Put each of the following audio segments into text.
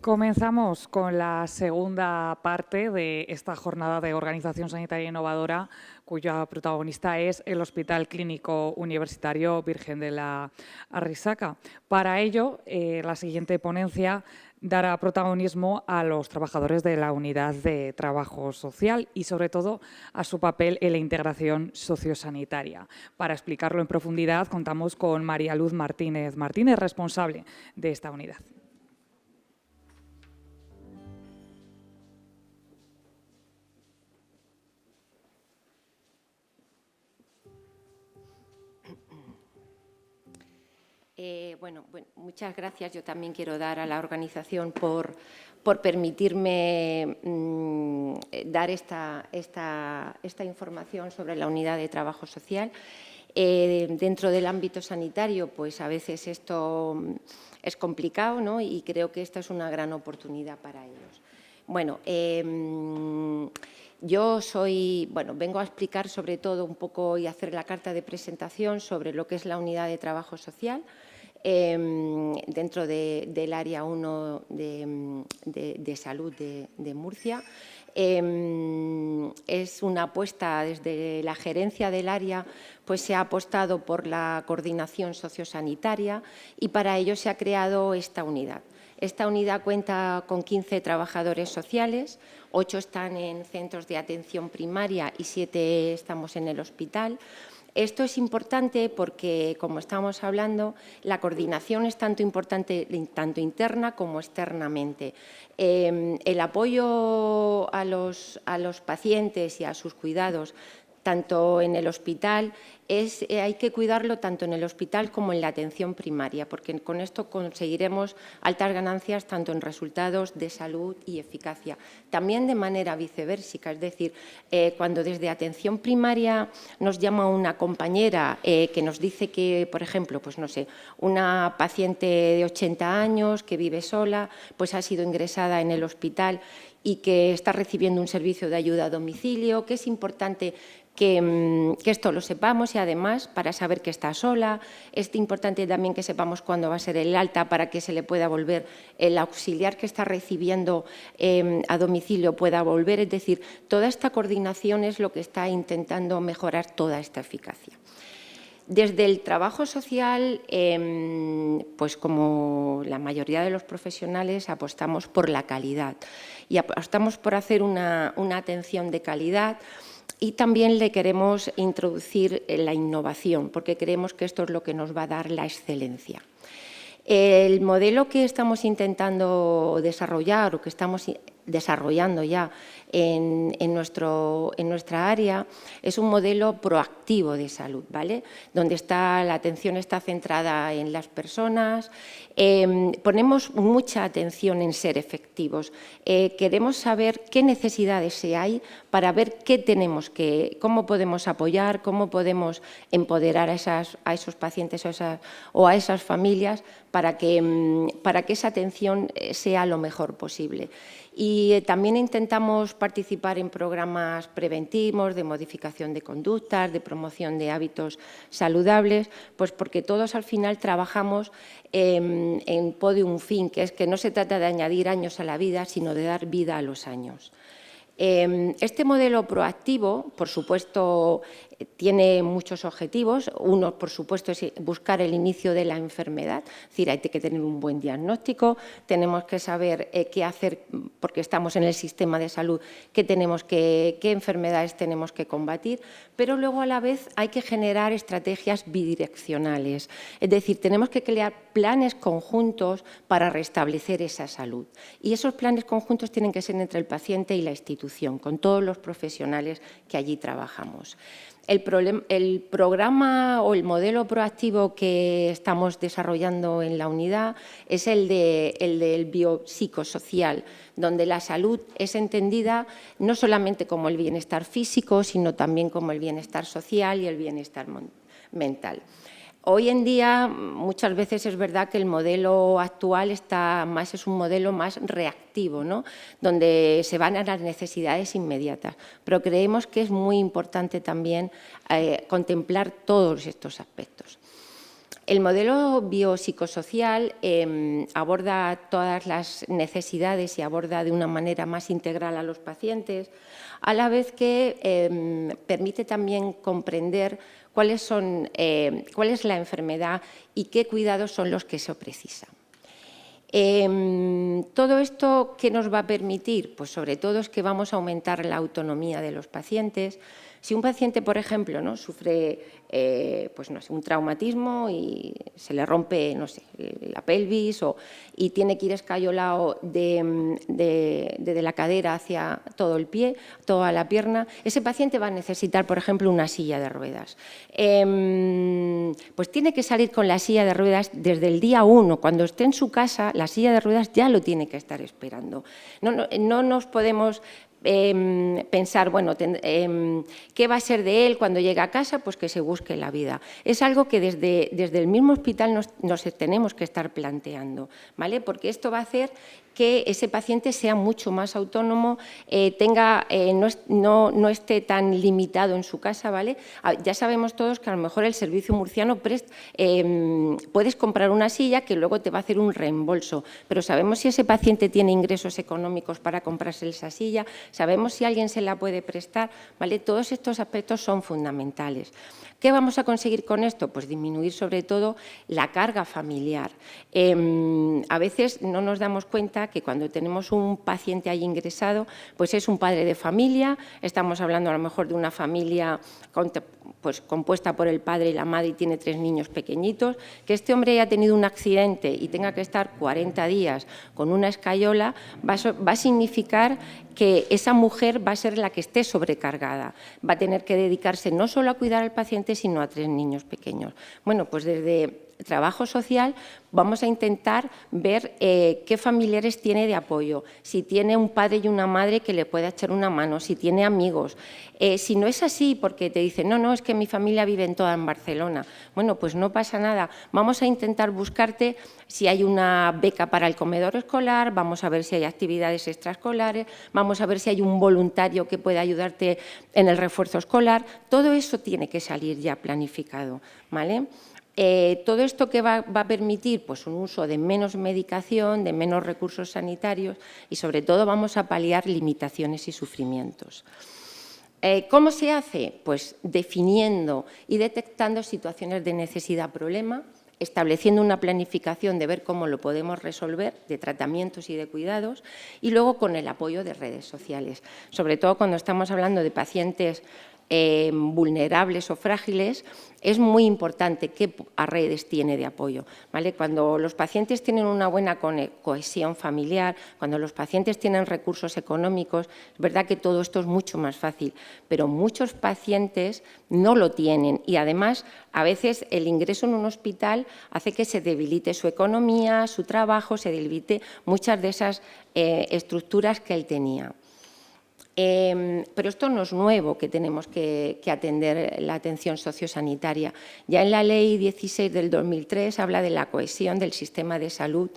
Comenzamos con la segunda parte de esta jornada de organización sanitaria innovadora, cuya protagonista es el Hospital Clínico Universitario Virgen de la Arrixaca. Para ello, la siguiente ponencia dará protagonismo a los trabajadores de la unidad de trabajo social y, sobre todo, a su papel en la integración sociosanitaria. Para explicarlo en profundidad, contamos con María Luz Martínez, responsable de esta unidad. Bueno, muchas gracias. Yo también quiero dar a la organización por permitirme dar esta información sobre la unidad de trabajo social. Dentro del ámbito sanitario, pues a veces esto es complicado, ¿no? Y creo que esta es una gran oportunidad para ellos. Bueno, yo vengo a explicar sobre todo un poco y hacer la carta de presentación sobre lo que es la unidad de trabajo social dentro del área 1 de salud de Murcia. Es una apuesta desde la gerencia del área, pues se ha apostado por la coordinación sociosanitaria y para ello se ha creado esta unidad. Esta unidad cuenta con 15 trabajadores sociales, 8 están en centros de atención primaria y 7 estamos en el hospital. Esto es importante porque, como estamos hablando, la coordinación es tanto importante tanto interna como externamente. El apoyo a los pacientes y a sus cuidados, tanto en el hospital, hay que cuidarlo tanto en el hospital como en la atención primaria, porque con esto conseguiremos altas ganancias tanto en resultados de salud y eficacia. También de manera viceversa, es decir, cuando desde atención primaria nos llama una compañera que nos dice que, por ejemplo, pues no sé, una paciente de 80 años que vive sola, pues ha sido ingresada en el hospital y que está recibiendo un servicio de ayuda a domicilio, que es importante que esto lo sepamos y además para saber que está sola. Es importante también que sepamos cuándo va a ser el alta para que se le pueda volver el auxiliar que está recibiendo a domicilio pueda volver. Es decir, toda esta coordinación es lo que está intentando mejorar toda esta eficacia. Desde el trabajo social, pues como la mayoría de los profesionales, apostamos por la calidad y apostamos por hacer una atención de calidad. Y también le queremos introducir la innovación, porque creemos que esto es lo que nos va a dar la excelencia. El modelo que estamos intentando desarrollar o que estamos desarrollando ya en nuestra área es un modelo proactivo de salud, ¿vale? Donde la atención está centrada en las personas, ponemos mucha atención en ser efectivos, queremos saber qué necesidades hay para ver cómo podemos apoyar, cómo podemos empoderar a esos pacientes o a esas familias para que esa atención sea lo mejor posible. Y también intentamos participar en programas preventivos de modificación de conductas, de promoción de hábitos saludables, pues porque todos al final trabajamos en pos de un fin, que es que no se trata de añadir años a la vida, sino de dar vida a los años. Este modelo proactivo, por supuesto, tiene muchos objetivos. Uno, por supuesto, es buscar el inicio de la enfermedad. Es decir, hay que tener un buen diagnóstico, tenemos que saber qué hacer, porque estamos en el sistema de salud, qué enfermedades tenemos que combatir, pero luego a la vez hay que generar estrategias bidireccionales. Es decir, tenemos que crear planes conjuntos para restablecer esa salud. Y esos planes conjuntos tienen que ser entre el paciente y la institución, con todos los profesionales que allí trabajamos. El programa o el modelo proactivo que estamos desarrollando en la unidad es el del biopsicosocial, donde la salud es entendida no solamente como el bienestar físico, sino también como el bienestar social y el bienestar mental. Hoy en día muchas veces es verdad que el modelo actual es un modelo más reactivo, ¿no? Donde se van a las necesidades inmediatas, pero creemos que es muy importante también contemplar todos estos aspectos. El modelo biopsicosocial aborda todas las necesidades y aborda de una manera más integral a los pacientes, a la vez que permite también comprender cuál es la enfermedad y qué cuidados son los que se precisan. ¿Todo esto qué nos va a permitir? Pues sobre todo es que vamos a aumentar la autonomía de los pacientes. Si un paciente, por ejemplo, ¿no?, sufre pues, no sé, un traumatismo y se le rompe, no sé, la pelvis y tiene que ir escayolado de la cadera hacia todo el pie, toda la pierna, ese paciente va a necesitar, por ejemplo, una silla de ruedas. Pues tiene que salir con la silla de ruedas desde el día 1. Cuando esté en su casa, la silla de ruedas ya lo tiene que estar esperando. No nos podemos pensar, bueno, ¿qué va a ser de él cuando llegue a casa? Pues que se busque la vida. Es algo que desde el mismo hospital nos tenemos que estar planteando, ¿vale? Porque esto va a hacer que ese paciente sea mucho más autónomo, no esté tan limitado en su casa, ¿vale? Ya sabemos todos que a lo mejor el servicio murciano puedes comprar una silla que luego te va a hacer un reembolso, pero sabemos si ese paciente tiene ingresos económicos para comprarse esa silla, sabemos si alguien se la puede prestar, ¿vale? Todos estos aspectos son fundamentales. ¿Qué vamos a conseguir con esto? Pues disminuir sobre todo la carga familiar. A veces no nos damos cuenta que cuando tenemos un paciente ahí ingresado, pues es un padre de familia, estamos hablando a lo mejor de una familia pues, compuesta por el padre y la madre y tiene 3 niños pequeñitos, que este hombre haya tenido un accidente y tenga que estar 40 días con una escayola, va a significar que esa mujer va a ser la que esté sobrecargada, va a tener que dedicarse no solo a cuidar al paciente, sino a 3 niños pequeños. Bueno, pues desde trabajo social vamos a intentar ver qué familiares tiene de apoyo, si tiene un padre y una madre que le pueda echar una mano, si tiene amigos. Si no es así, porque te dicen, no, es que mi familia vive toda en Barcelona. Bueno, pues no pasa nada. Vamos a intentar buscarte si hay una beca para el comedor escolar, vamos a ver si hay actividades extraescolares, vamos a ver si hay un voluntario que pueda ayudarte en el refuerzo escolar. Todo eso tiene que salir ya planificado, ¿vale? Todo esto que va a permitir pues, un uso de menos medicación, de menos recursos sanitarios y, sobre todo, vamos a paliar limitaciones y sufrimientos. ¿Cómo se hace? Pues definiendo y detectando situaciones de necesidad-problema, estableciendo una planificación de ver cómo lo podemos resolver, de tratamientos y de cuidados, y luego con el apoyo de redes sociales. Sobre todo cuando estamos hablando de pacientes vulnerables o frágiles, es muy importante qué redes tiene de apoyo, ¿vale? Cuando los pacientes tienen una buena cohesión familiar, cuando los pacientes tienen recursos económicos, es verdad que todo esto es mucho más fácil, pero muchos pacientes no lo tienen y además a veces el ingreso en un hospital hace que se debilite su economía, su trabajo, se debilite muchas de esas estructuras que él tenía. Pero esto no es nuevo, que tenemos que atender la atención sociosanitaria. Ya en la Ley 16 del 2003 habla de la cohesión del sistema de salud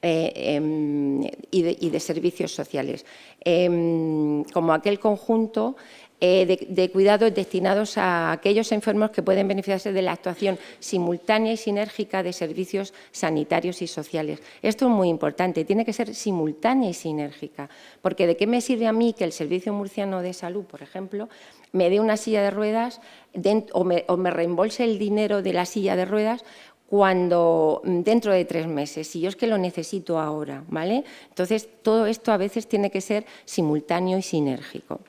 y de servicios sociales, como aquel conjunto de cuidados destinados a aquellos enfermos que pueden beneficiarse de la actuación simultánea y sinérgica de servicios sanitarios y sociales. Esto es muy importante, tiene que ser simultánea y sinérgica, porque ¿de qué me sirve a mí que el Servicio Murciano de Salud, por ejemplo, me dé una silla de ruedas o me reembolse el dinero de la silla de ruedas cuando dentro de 3 meses, si yo es que lo necesito ahora, ¿vale? Entonces, todo esto a veces tiene que ser simultáneo y sinérgico.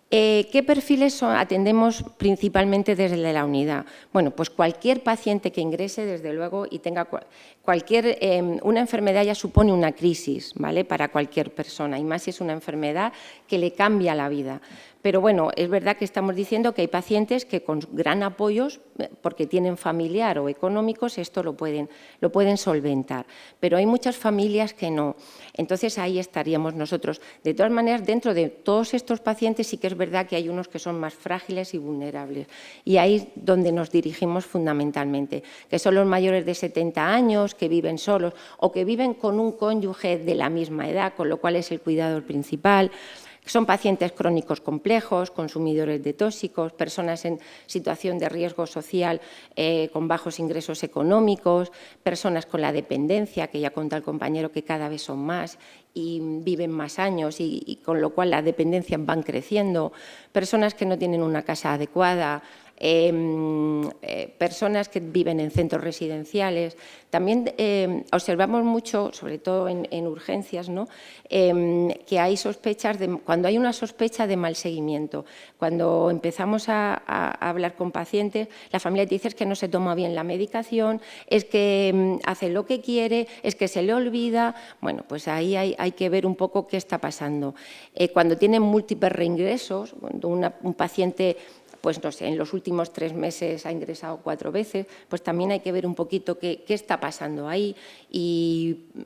¿Qué perfiles atendemos principalmente desde la unidad? Bueno, pues cualquier paciente que ingrese, desde luego, y tenga una enfermedad ya supone una crisis, ¿vale? Para cualquier persona, y más si es una enfermedad que le cambia la vida. Pero bueno, es verdad que estamos diciendo que hay pacientes que con gran apoyo, porque tienen familiar o económicos, esto lo pueden solventar. Pero hay muchas familias que no. Entonces ahí estaríamos nosotros. De todas maneras, dentro de todos estos pacientes sí que es verdad que hay unos que son más frágiles y vulnerables. Y ahí es donde nos dirigimos fundamentalmente, que son los mayores de 70 años, que viven solos o que viven con un cónyuge de la misma edad, con lo cual es el cuidador principal, Son pacientes crónicos complejos, consumidores de tóxicos, personas en situación de riesgo social con bajos ingresos económicos, personas con la dependencia, que ya cuenta el compañero que cada vez son más y viven más años y con lo cual las dependencias van creciendo, personas que no tienen una casa adecuada, personas que viven en centros residenciales. También observamos mucho, sobre todo en urgencias, ¿no? Que hay sospechas, cuando hay una sospecha de mal seguimiento. Cuando empezamos a hablar con pacientes, la familia te dice que no se toma bien la medicación, es que hace lo que quiere, es que se le olvida. Bueno, pues ahí hay que ver un poco qué está pasando. Cuando tienen múltiples reingresos, cuando un paciente, pues no sé, en los últimos 3 meses ha ingresado 4 veces, pues también hay que ver un poquito qué está pasando ahí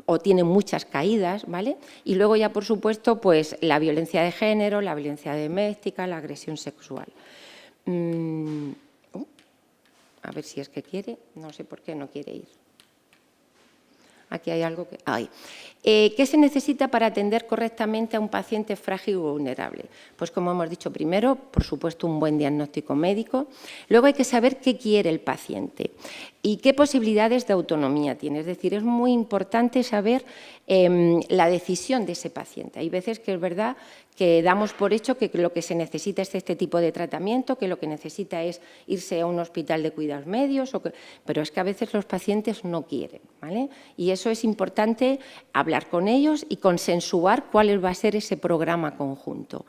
o tiene muchas caídas, ¿vale? Y luego ya, por supuesto, pues la violencia de género, la violencia doméstica, la agresión sexual. A ver si es que quiere, no sé por qué no quiere ir. Aquí hay algo que... ¿Qué se necesita para atender correctamente a un paciente frágil o vulnerable? Pues como hemos dicho primero, por supuesto, un buen diagnóstico médico. Luego hay que saber qué quiere el paciente y qué posibilidades de autonomía tiene. Es decir, es muy importante saber la decisión de ese paciente. Hay veces que es verdad que damos por hecho que lo que se necesita es este tipo de tratamiento, que lo que necesita es irse a un hospital de cuidados medios, pero es que a veces los pacientes no quieren, ¿vale? Y eso es importante hablar con ellos y consensuar cuál va a ser ese programa conjunto.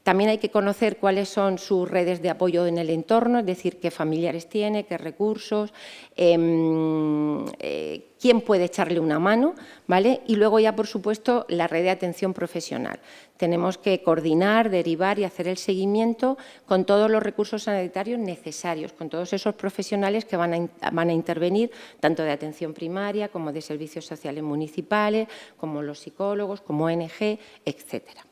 También hay que conocer cuáles son sus redes de apoyo en el entorno, es decir, qué familiares tiene, qué recursos, quién puede echarle una mano, ¿vale? Y luego ya, por supuesto, la red de atención profesional. Tenemos que coordinar, derivar y hacer el seguimiento con todos los recursos sanitarios necesarios, con todos esos profesionales que van a intervenir, tanto de atención primaria como de servicios sociales municipales, como los psicólogos, como ONG, etcétera.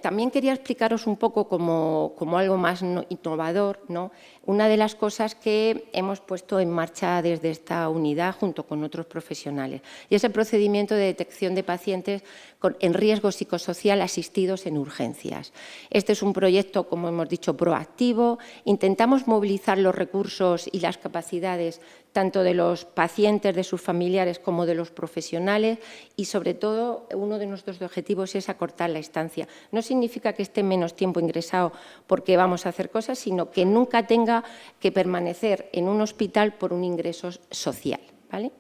También quería explicaros un poco como algo más innovador, ¿no? Una de las cosas que hemos puesto en marcha desde esta unidad junto con otros profesionales y es el procedimiento de detección de pacientes en riesgo psicosocial asistidos en urgencias. Este es un proyecto, como hemos dicho, proactivo. Intentamos movilizar los recursos y las capacidades tanto de los pacientes, de sus familiares, como de los profesionales y, sobre todo, uno de nuestros objetivos es acortar la estancia. No significa que esté menos tiempo ingresado porque vamos a hacer cosas, sino que nunca tenga que permanecer en un hospital por un ingreso social, ¿vale?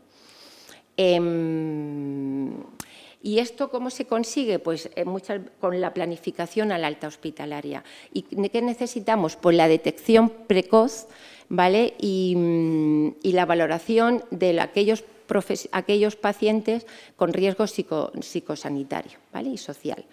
¿Y esto cómo se consigue? Pues con la planificación al alta hospitalaria. ¿Y qué necesitamos? Pues la detección precoz, ¿vale? Y la valoración de aquellos pacientes con riesgo psicosanitario, ¿vale? Y social.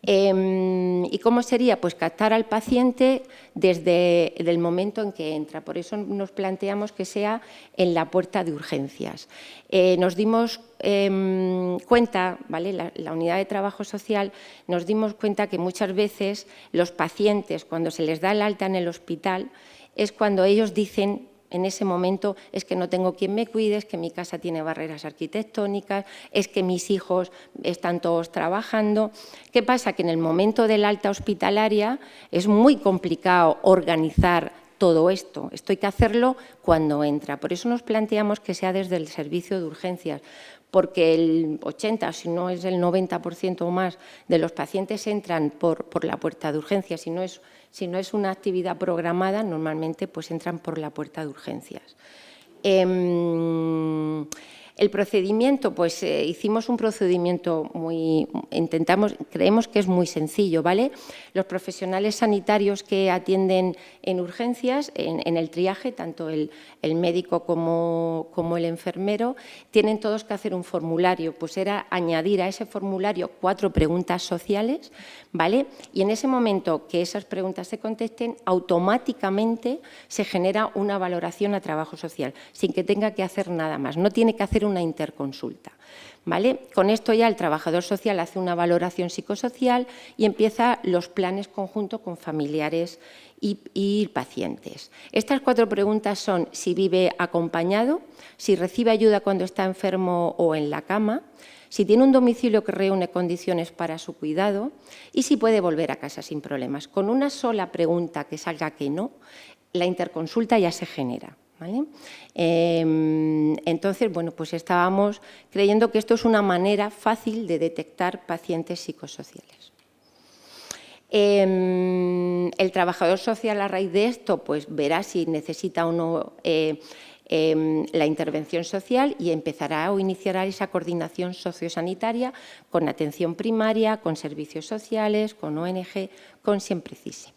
¿Y cómo sería? Pues captar al paciente desde el momento en que entra. Por eso nos planteamos que sea en la puerta de urgencias. Nos dimos cuenta, ¿vale? La unidad de trabajo social, nos dimos cuenta que muchas veces los pacientes, cuando se les da el alta en el hospital, es cuando ellos dicen en ese momento es que no tengo quien me cuide, es que mi casa tiene barreras arquitectónicas, es que mis hijos están todos trabajando. ¿Qué pasa? Que en el momento del alta hospitalaria es muy complicado organizar todo esto. Esto hay que hacerlo cuando entra. Por eso nos planteamos que sea desde el servicio de urgencias, porque el 80, si no es el 90% o más de los pacientes entran por la puerta de urgencias, si no es una actividad programada, normalmente pues entran por la puerta de urgencias. El procedimiento, pues hicimos un procedimiento creemos que es muy sencillo, ¿vale? Los profesionales sanitarios que atienden en urgencias, en el triaje, tanto el médico como el enfermero, tienen todos que hacer un formulario, pues era añadir a ese formulario 4 preguntas sociales, ¿vale? Y en ese momento que esas preguntas se contesten, automáticamente se genera una valoración a trabajo social, sin que tenga que hacer nada más, no tiene que hacer una interconsulta, ¿vale? Con esto ya el trabajador social hace una valoración psicosocial y empieza los planes conjuntos con familiares y pacientes. Estas 4 preguntas son si vive acompañado, si recibe ayuda cuando está enfermo o en la cama, si tiene un domicilio que reúne condiciones para su cuidado y si puede volver a casa sin problemas. Con una sola pregunta que salga que no, la interconsulta ya se genera, ¿vale? Entonces, bueno, pues estábamos creyendo que esto es una manera fácil de detectar pacientes psicosociales. El trabajador social a raíz de esto pues verá si necesita o no la intervención social y empezará o iniciará esa coordinación sociosanitaria con atención primaria, con servicios sociales, con ONG, con Siempre CISE.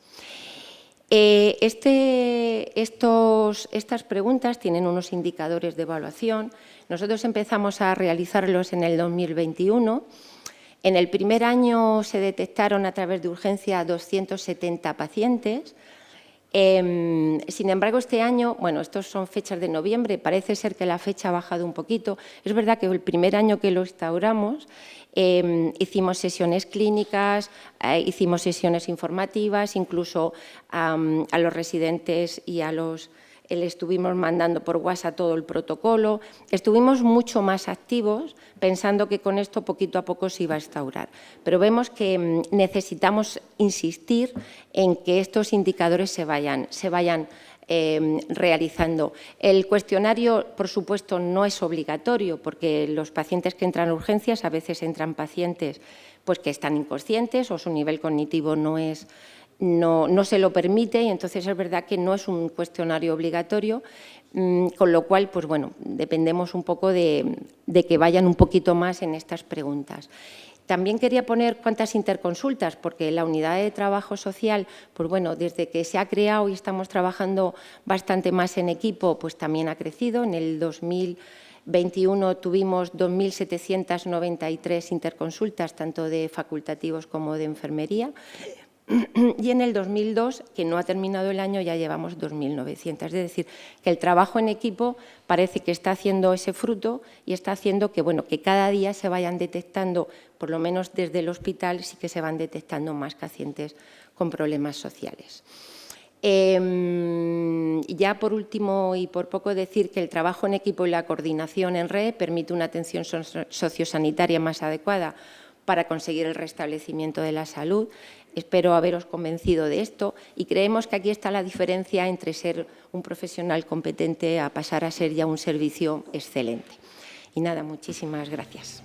Estas preguntas tienen unos indicadores de evaluación. Nosotros empezamos a realizarlos en el 2021. En el primer año se detectaron a través de urgencia 270 pacientes. Sin embargo, este año, bueno, estos son fechas de noviembre, parece ser que la fecha ha bajado un poquito. Es verdad que el primer año que lo instauramos hicimos sesiones clínicas, hicimos sesiones informativas, incluso a los residentes y a los... Le estuvimos mandando por WhatsApp todo el protocolo, estuvimos mucho más activos pensando que con esto poquito a poco se iba a instaurar. Pero vemos que necesitamos insistir en que estos indicadores se vayan realizando. El cuestionario, por supuesto, no es obligatorio porque los pacientes que entran a urgencias a veces entran pacientes pues, que están inconscientes o su nivel cognitivo no se lo permite y entonces es verdad que no es un cuestionario obligatorio, con lo cual, pues bueno, dependemos un poco de que vayan un poquito más en estas preguntas. También quería poner cuántas interconsultas, porque la unidad de trabajo social, pues bueno, desde que se ha creado y estamos trabajando bastante más en equipo, pues también ha crecido. En el 2021 tuvimos 2.793 interconsultas, tanto de facultativos como de enfermería. Y en el 2002, que no ha terminado el año, ya llevamos 2.900. Es decir, que el trabajo en equipo parece que está haciendo ese fruto y está haciendo que, bueno, que cada día se vayan detectando, por lo menos desde el hospital, sí que se van detectando más pacientes con problemas sociales. Ya por último y por poco decir que el trabajo en equipo y la coordinación en red permite una atención sociosanitaria más adecuada para conseguir el restablecimiento de la salud. Espero haberos convencido de esto y creemos que aquí está la diferencia entre ser un profesional competente a pasar a ser ya un servicio excelente. Y nada, muchísimas gracias.